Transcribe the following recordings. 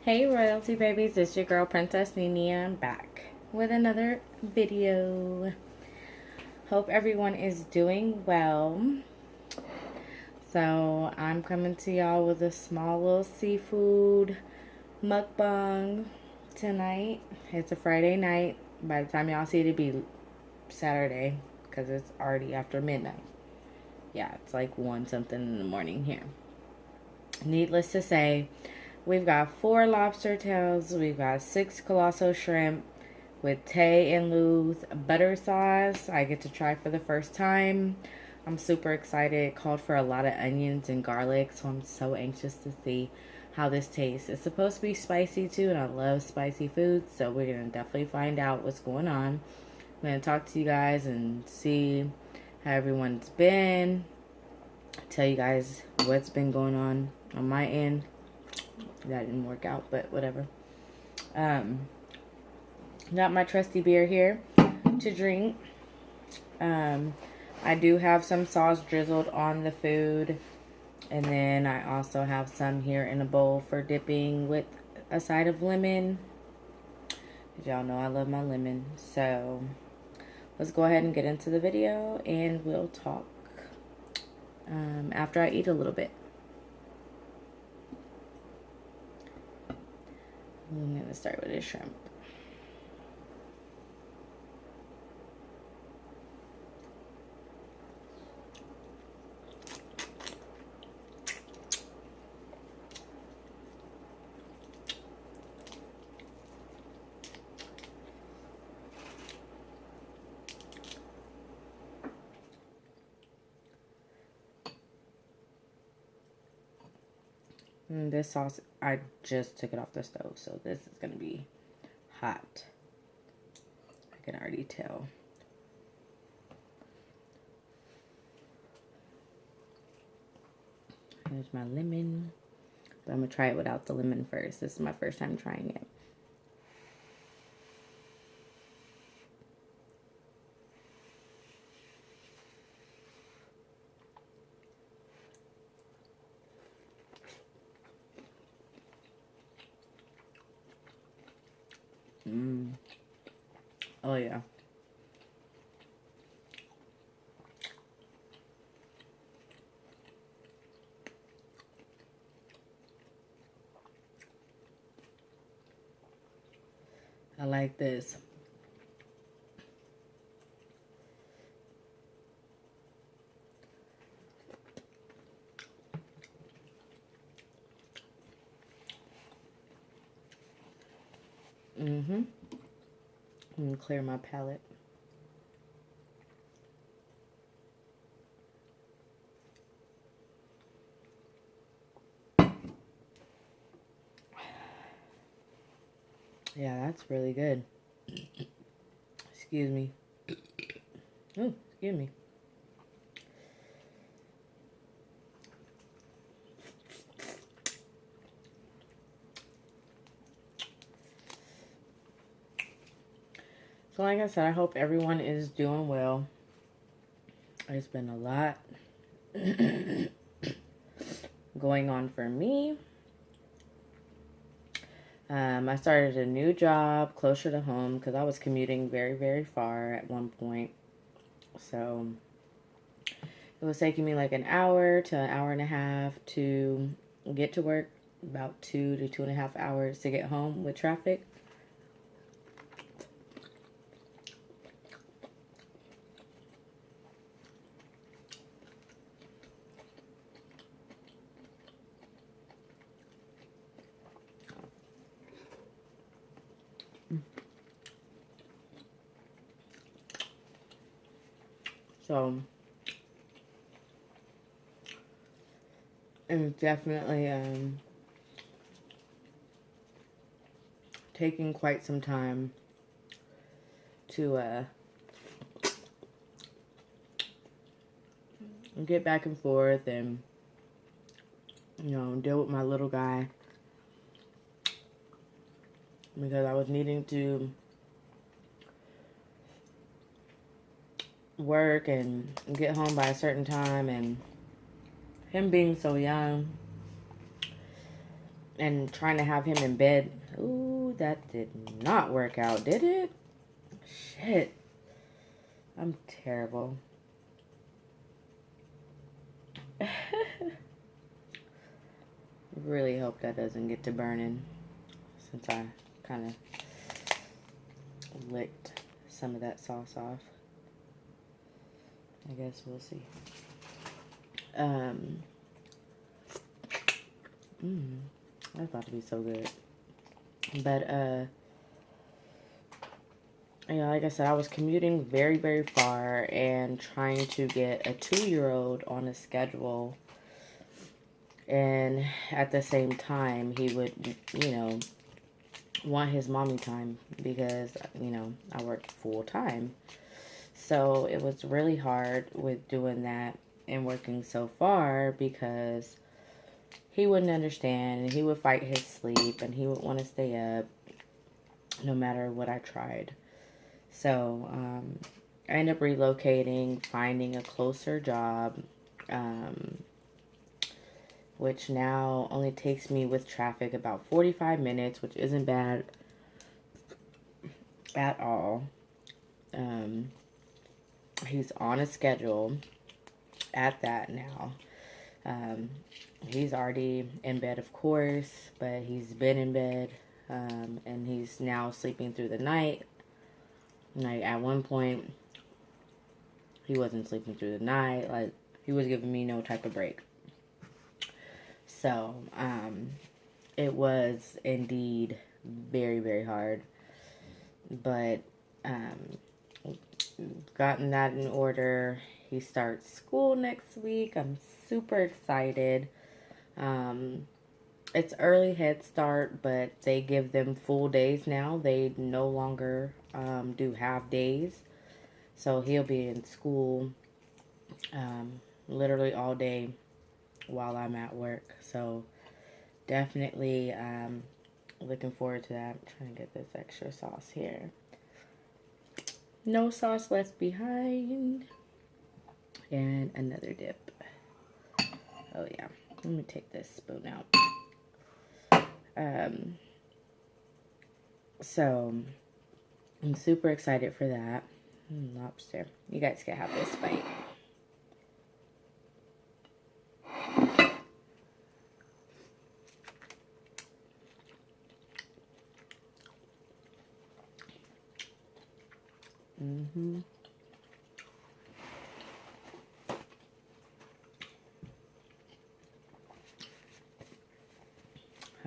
Hey royalty babies, it's your girl Princess Nini. I'm back with another video. Hope everyone is doing well. So I'm coming to y'all with a small little seafood mukbang tonight. It's a Friday night. By the time y'all see it, it'll be Saturday because it's already after midnight. Yeah, it's like 1 something in the morning here. Needless to say, we've got 4 lobster tails. We've got 6 colossal shrimp with Tay and Lou's butter sauce. I get to try for the first time. I'm super excited. It called for a lot of onions and garlic, so I'm so anxious to see how this tastes. It's supposed to be spicy too, and I love spicy foods, so we're going to definitely find out what's going on. I'm going to talk to you guys and see how everyone's been. Tell you guys what's been going on my end. That didn't work out, but whatever. Got my trusty beer here to drink. I do have some sauce drizzled on the food, and then I also have some here in a bowl for dipping with a side of lemon. Y'all know I love my lemon, so let's go ahead and get into the video, and we'll talk after I eat a little bit. I'm going to start with this shrimp. And this sauce, I just took it off the stove, so this is going to be hot. I can already tell. Here's my lemon. But I'm going to try it without the lemon first. This is my first time trying it. Oh, yeah. I like this. I'm gonna clear my palate. Yeah, that's really good. Excuse me. Oh, excuse me. So like I said, I hope everyone is doing well. It's been a lot going on for me. I started a new job closer to home because I was commuting very, very far at one point. So it was taking me like an hour to an hour and a half to get to work, about 2 to 2.5 hours to get home with traffic. So it's definitely taking quite some time to get back and forth and, you know, deal with my little guy, because I was needing to work and get home by a certain time, and him being so young, and trying to have him in bed. Ooh, that did not work out, did it? Shit. I'm terrible. Really hope that doesn't get to burning, since I kind of licked some of that sauce off. I guess we'll see. That's about to be so good. But like I said, I was commuting very, very far and trying to get a 2-year-old on a schedule. And at the same time, he would, want his mommy time because, I worked full time. So it was really hard with doing that and working so far because he wouldn't understand and he would fight his sleep and he would want to stay up no matter what I tried. So I ended up relocating, finding a closer job, which now only takes me with traffic about 45 minutes, which isn't bad at all. He's on a schedule at that now. He's already in bed, of course, but he's been in bed, and he's now sleeping through the night. Like, at one point, he wasn't sleeping through the night. Like, he was giving me no type of break. So, it was indeed very, very hard. But, gotten that in order. He starts school next week. I'm super excited. It's early Head Start, but they give them full days now. They no longer do half days. So he'll be in school literally all day while I'm at work. So definitely looking forward to that. I'm trying to get this extra sauce here. No sauce left behind. And another dip. Oh yeah. Let me take this spoon out. So I'm super excited for that. Lobster. You guys can have this bite.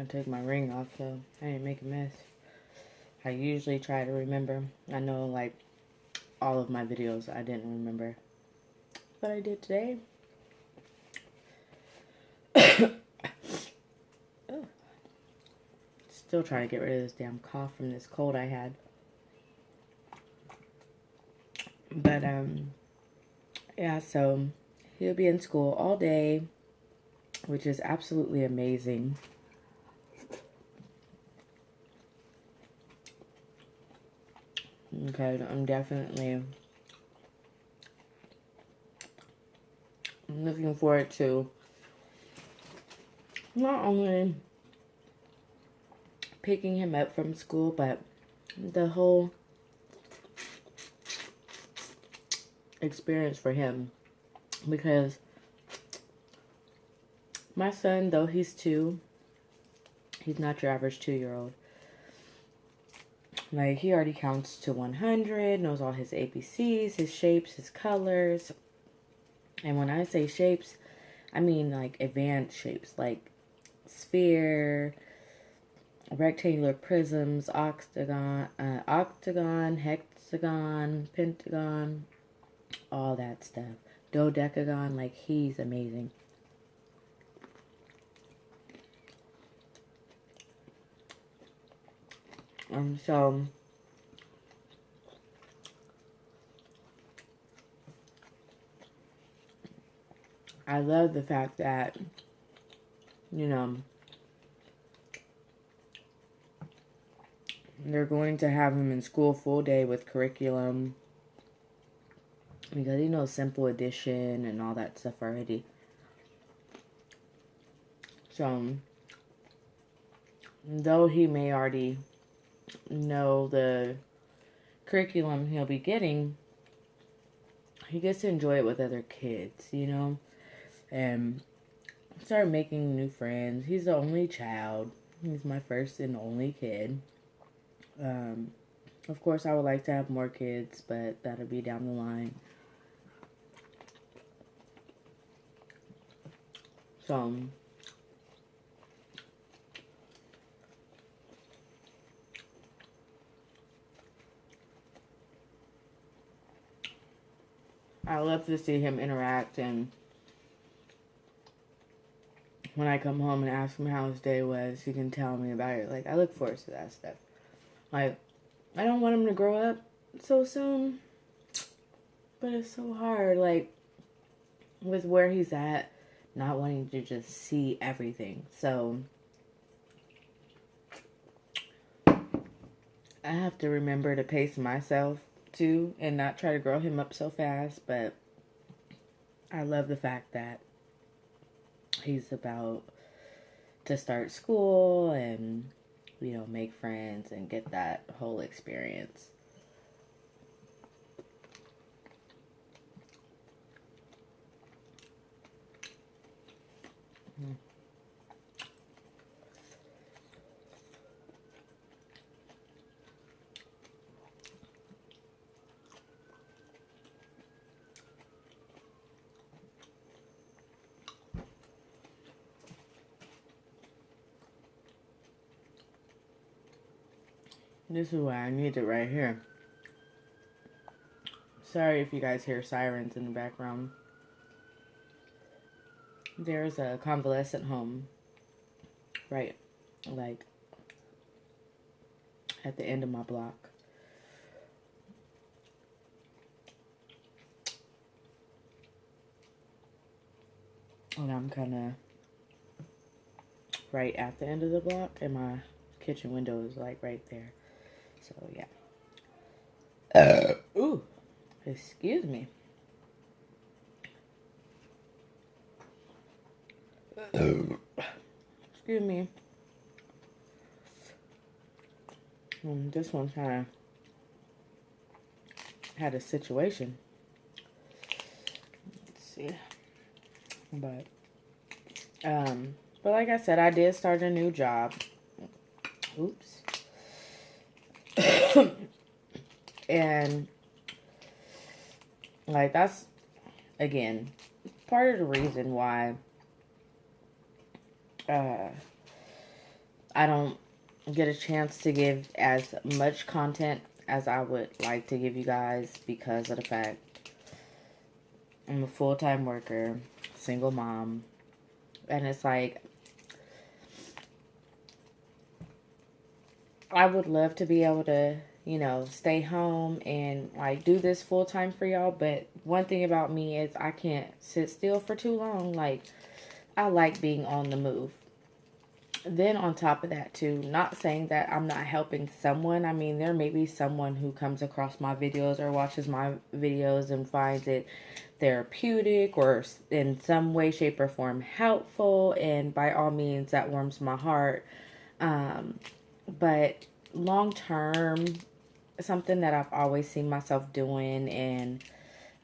I took my ring off so I didn't make a mess. I usually try to remember. I know, like, all of my videos I didn't remember. But I did today. Still trying to get rid of this damn cough from this cold I had. But, yeah, so he'll be in school all day, which is absolutely amazing. Okay, I'm definitely looking forward to not only picking him up from school, but the whole experience for him. Because my son, though he's 2, he's not your average 2-year-old. Like, he already counts to 100, knows all his ABCs, his shapes, his colors. And when I say shapes, I mean, like, advanced shapes. Like, sphere, rectangular prisms, octagon, hexagon, pentagon, all that stuff. Dodecagon, like, he's amazing. So I love the fact that, they're going to have him in school full day with curriculum because he knows simple addition and all that stuff already. So though he may already know the curriculum he'll be getting, he gets to enjoy it with other kids, you know, and start making new friends. He's the only child. He's my first and only kid. Of course, I would like to have more kids, but that'll be down the line. So, I love to see him interact, and when I come home and ask him how his day was, he can tell me about it. Like, I look forward to that stuff. Like, I don't want him to grow up so soon, but it's so hard, like, with where he's at, not wanting to just see everything. So, I have to remember to pace myself, too, and not try to grow him up so fast, but I love the fact that he's about to start school and, you know, make friends and get that whole experience. This is why I need it right here. Sorry if you guys hear sirens in the background. There's a convalescent home right, like, at the end of my block. And I'm kind of right at the end of the block, and my kitchen window is like right there. So yeah. Ooh, excuse me. Excuse me. This one kind of had a situation. Let's see. But like I said, I did start a new job. Oops. And like, that's, again, part of the reason why I don't get a chance to give as much content as I would like to give you guys, because of the fact I'm a full-time worker, single mom, and it's like, I would love to be able to, you know, stay home and like do this full time for y'all, but one thing about me is I can't sit still for too long. Like, I like being on the move. Then on top of that too, not saying that I'm not helping someone. I mean, there may be someone who comes across my videos or watches my videos and finds it therapeutic or in some way, shape, or form helpful, and by all means, that warms my heart. But long term, something that I've always seen myself doing, and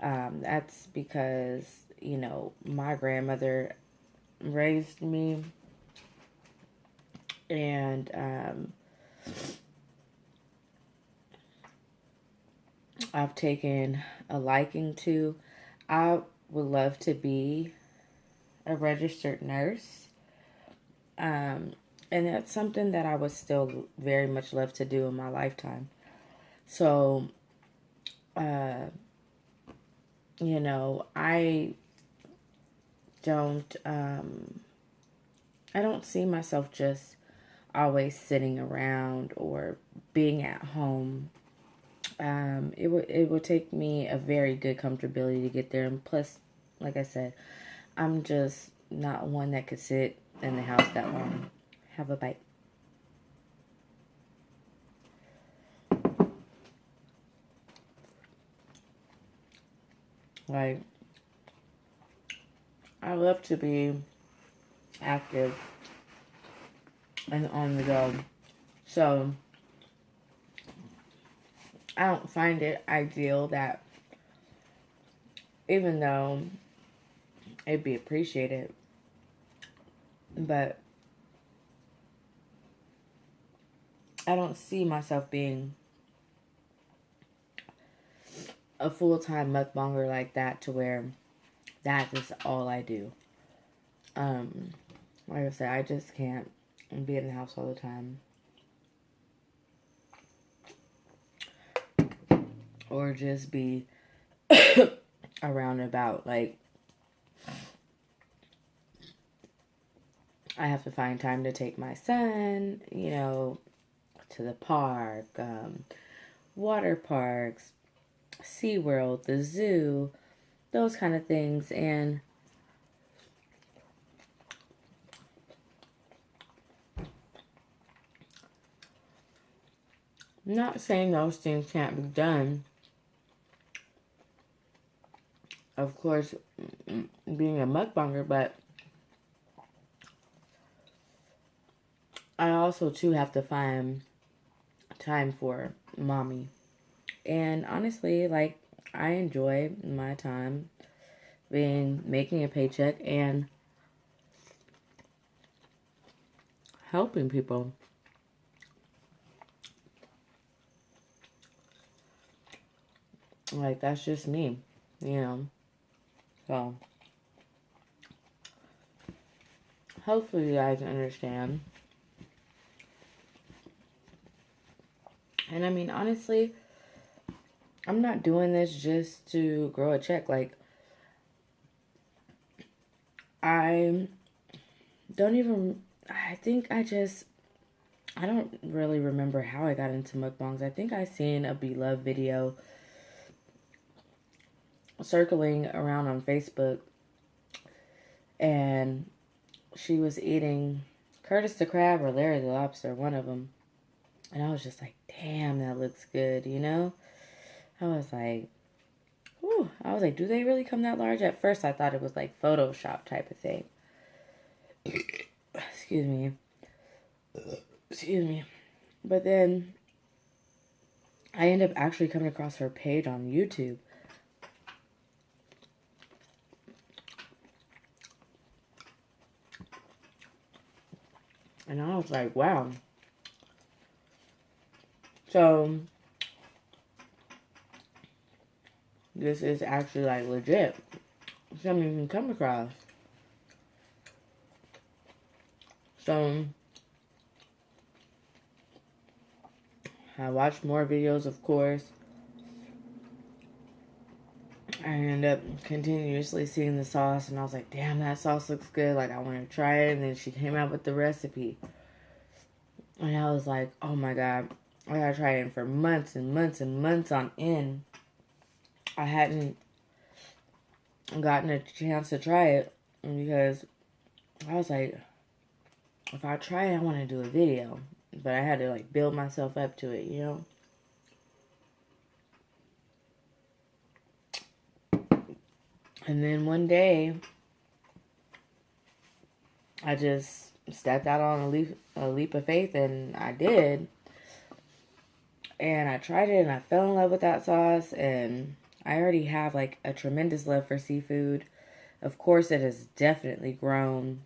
that's because, you know, my grandmother raised me, and I've taken a liking to. I would love to be a registered nurse. And that's something that I would still very much love to do in my lifetime. So, you know, don't, I don't see myself just always sitting around or being at home. It would take me a very good comfortability to get there. And plus, like I said, I'm just not one that could sit in the house that long. Have a bite. Like, I love to be active. and on the go. So I don't find it ideal that, even though it'd be appreciated, but I don't see myself being a full-time mukbanger like that, to where that is all I do. Like I said, I just can't be in the house all the time. Or just be around and about. Like, I have to find time to take my son, you know, to the park, water parks, SeaWorld, the zoo, those kind of things. And I'm not saying those things can't be done. Of course, being a mukbanger, but I also too have to find time for mommy. And honestly, like, I enjoy my time making a paycheck and helping people. Like, that's just me, you know. So, hopefully you guys understand. And I mean, honestly, I'm not doing this just to grow a check. Like, I don't even, I think I don't really remember how I got into mukbangs. I think I seen a Beloved video circling around on Facebook, and she was eating Curtis the Crab or Larry the Lobster, one of them. And I was just like, damn, that looks good, you know? I was like, whew. I was like, do they really come that large? At first, I thought it was like Photoshop type of thing. Excuse me. Excuse me. But then I ended up actually coming across her page on YouTube. And I was like, wow. So, this is actually like legit. Something you can come across. So, I watched more videos, of course. I ended up continuously seeing the sauce, and I was like, damn, that sauce looks good. Like, I want to try it. And then she came out with the recipe. And I was like, oh my God, I gotta try it. And for months and months and months on end, I hadn't gotten a chance to try it, because I was like, if I try it, I want to do a video. But I had to like build myself up to it, you know? And then one day, I just stepped out on a leap of faith, and I did. And I tried it, and I fell in love with that sauce, and I already have like a tremendous love for seafood. Of course, it has definitely grown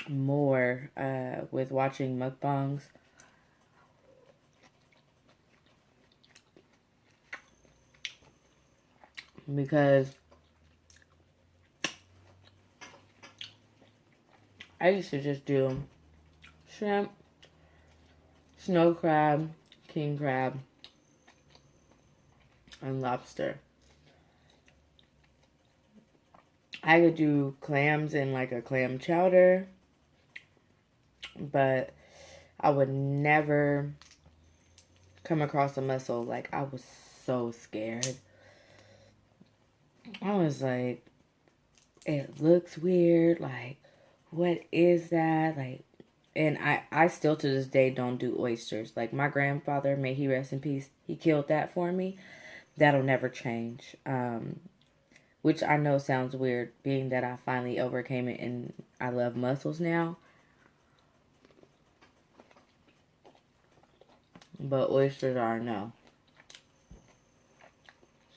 more with watching mukbangs. Because I used to just do shrimp, snow crab, king crab, and lobster. I could do clams in like a clam chowder, but I would never come across a mussel. Like, I was so scared. I was like, it looks weird. Like, what is that? Like, and I still to this day don't do oysters. Like, my grandfather, may he rest in peace, he killed that for me. That'll never change. Which I know sounds weird, being that I finally overcame it and I love mussels now. but oysters are a no.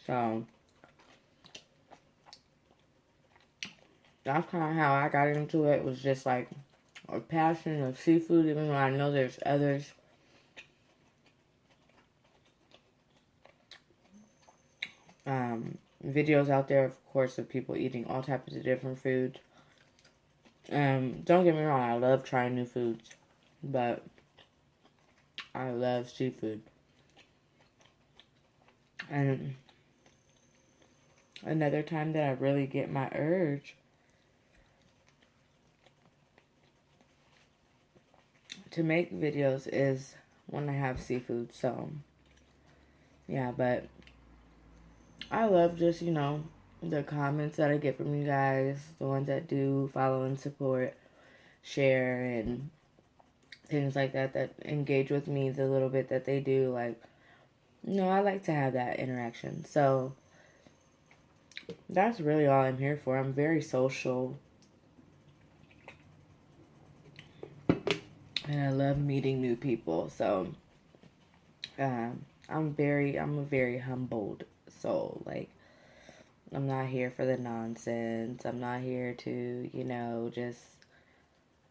So that's kind of how I got into it. Was just like a passion of seafood, even though I know there's others. Videos out there, of course, of people eating all types of different foods. Don't get me wrong, I love trying new foods, but I love seafood. And another time that I really get my urge to make videos is when I have seafood. So, yeah, but I love just, the comments that I get from you guys, the ones that do follow and support, share, and things like that, that engage with me the little bit that they do. Like, I like to have that interaction. So, that's really all I'm here for. I'm very social. And I love meeting new people. So, I'm a very humbled soul. Like, I'm not here for the nonsense. I'm not here to, just,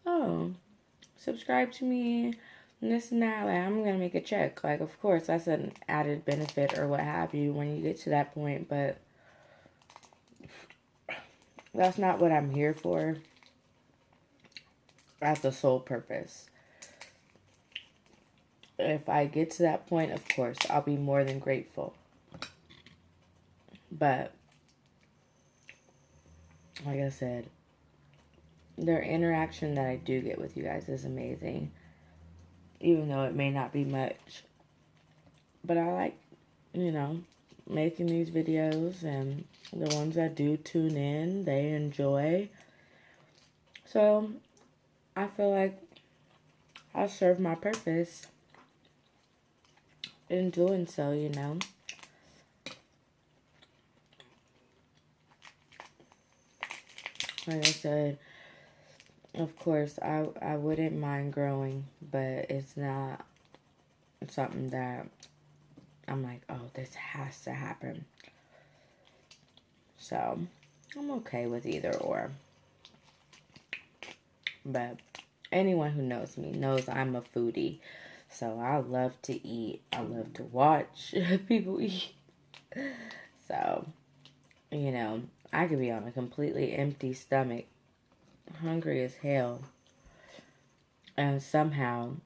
oh, subscribe to me, and this and that. Like, I'm going to make a check. Like, of course, that's an added benefit or what have you when you get to that point. But that's not what I'm here for. That's the sole purpose. If I get to that point, of course, I'll be more than grateful. But, like I said, the interaction that I do get with you guys is amazing. Even though it may not be much. But I like, making these videos. And the ones that do tune in, they enjoy. So, I feel like I serve my purpose in doing so, Like I said, of course, I wouldn't mind growing, but it's not something that I'm like, oh, this has to happen. So, I'm okay with either or. But anyone who knows me knows I'm a foodie. So, I love to eat. I love to watch people eat. So, I could be on a completely empty stomach, hungry as hell, and somehow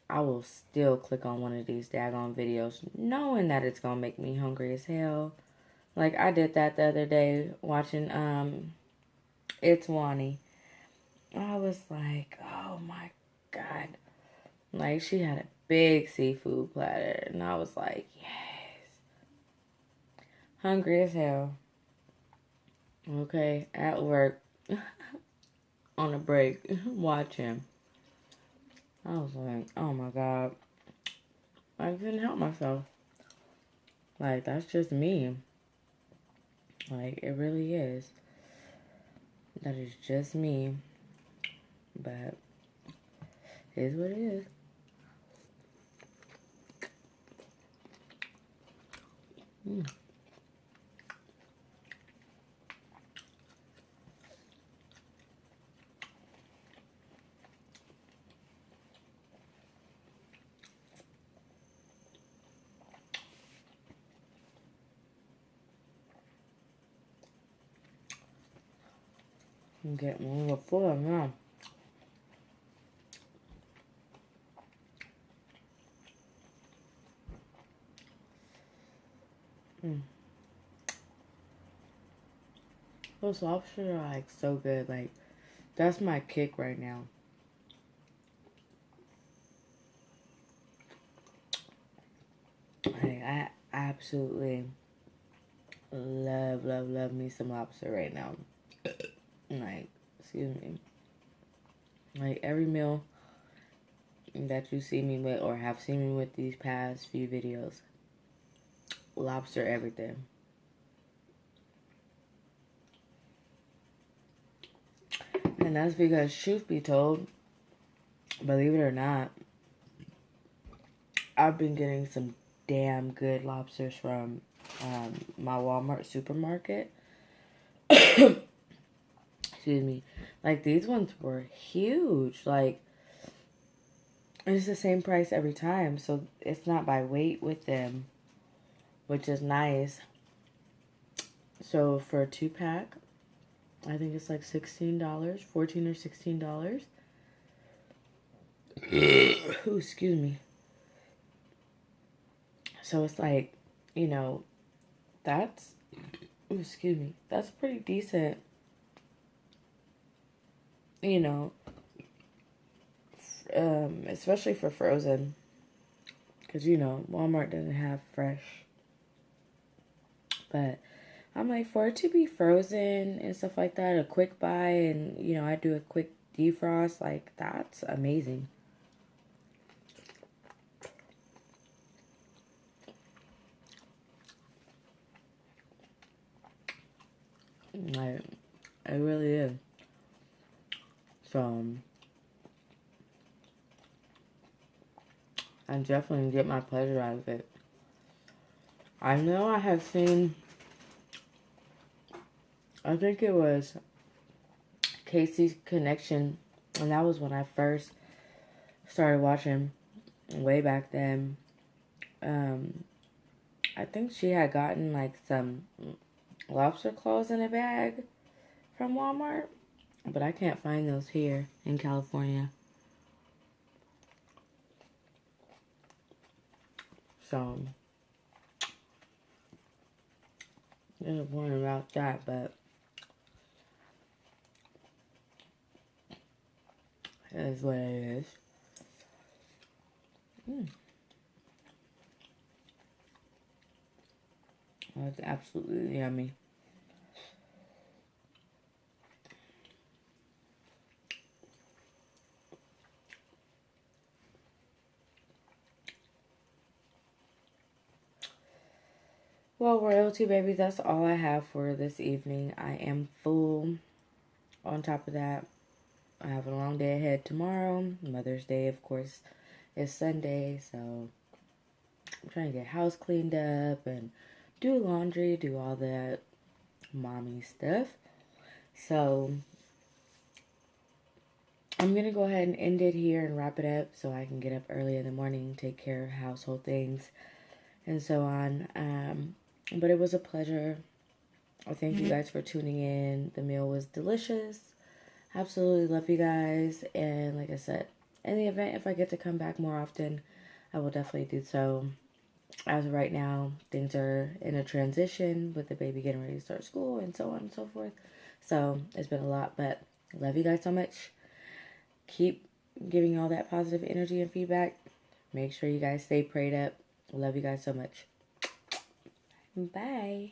I will still click on one of these daggone videos knowing that it's gonna make me hungry as hell. Like, I did that the other day watching It's Wani. I was like, oh my god. Like, she had a big seafood platter, and I was like, yes. Hungry as hell. Okay, at work, on a break, watching. I was like, oh my god. I couldn't help myself. Like, that's just me. Like, it really is. That is just me. But, it is what it is. I'm getting a little full now. Those lobsters are like so good. Like, that's my kick right now. Like, I absolutely love me some lobster right now. Like, excuse me. Like, every meal that you see me with or have seen me with these past few videos, lobster everything. And that's because, truth be told, believe it or not, I've been getting some damn good lobsters from my Walmart supermarket. Excuse me. Like, these ones were huge. Like, it's the same price every time, so it's not by weight with them, which is nice. So for a 2-pack, I think it's like $16, $14 or $16. Ooh, excuse me. So it's like, you know, that's, ooh, excuse me, that's pretty decent, you know, especially for frozen. Because, you know, Walmart doesn't have fresh. But I'm like, for it to be frozen and stuff like that, a quick buy, and, you know, I do a quick defrost, like, that's amazing. Like, it really is. So, I definitely get my pleasure out of it. I know I have seen, I think it was Casey's Connection, and that was when I first started watching way back then. I think she had gotten like some lobster claws in a bag from Walmart, but I can't find those here in California. So, disappointed about that, but it is what it is. That's absolutely yummy. Well, royalty baby, that's all I have for this evening. I am full. On top of that, I have a long day ahead tomorrow. Mother's Day, of course, is Sunday, so I'm trying to get house cleaned up and do laundry, do all that mommy stuff. So I'm going to go ahead and end it here and wrap it up so I can get up early in the morning, take care of household things, and so on. But it was a pleasure. I thank you guys for tuning in. The meal was delicious. Absolutely love you guys. And like I said, in the event, if I get to come back more often, I will definitely do so. As of right now, things are in a transition with the baby getting ready to start school and so on and so forth. So it's been a lot, but love you guys so much. Keep giving all that positive energy and feedback. Make sure you guys stay prayed up. Love you guys so much. Bye.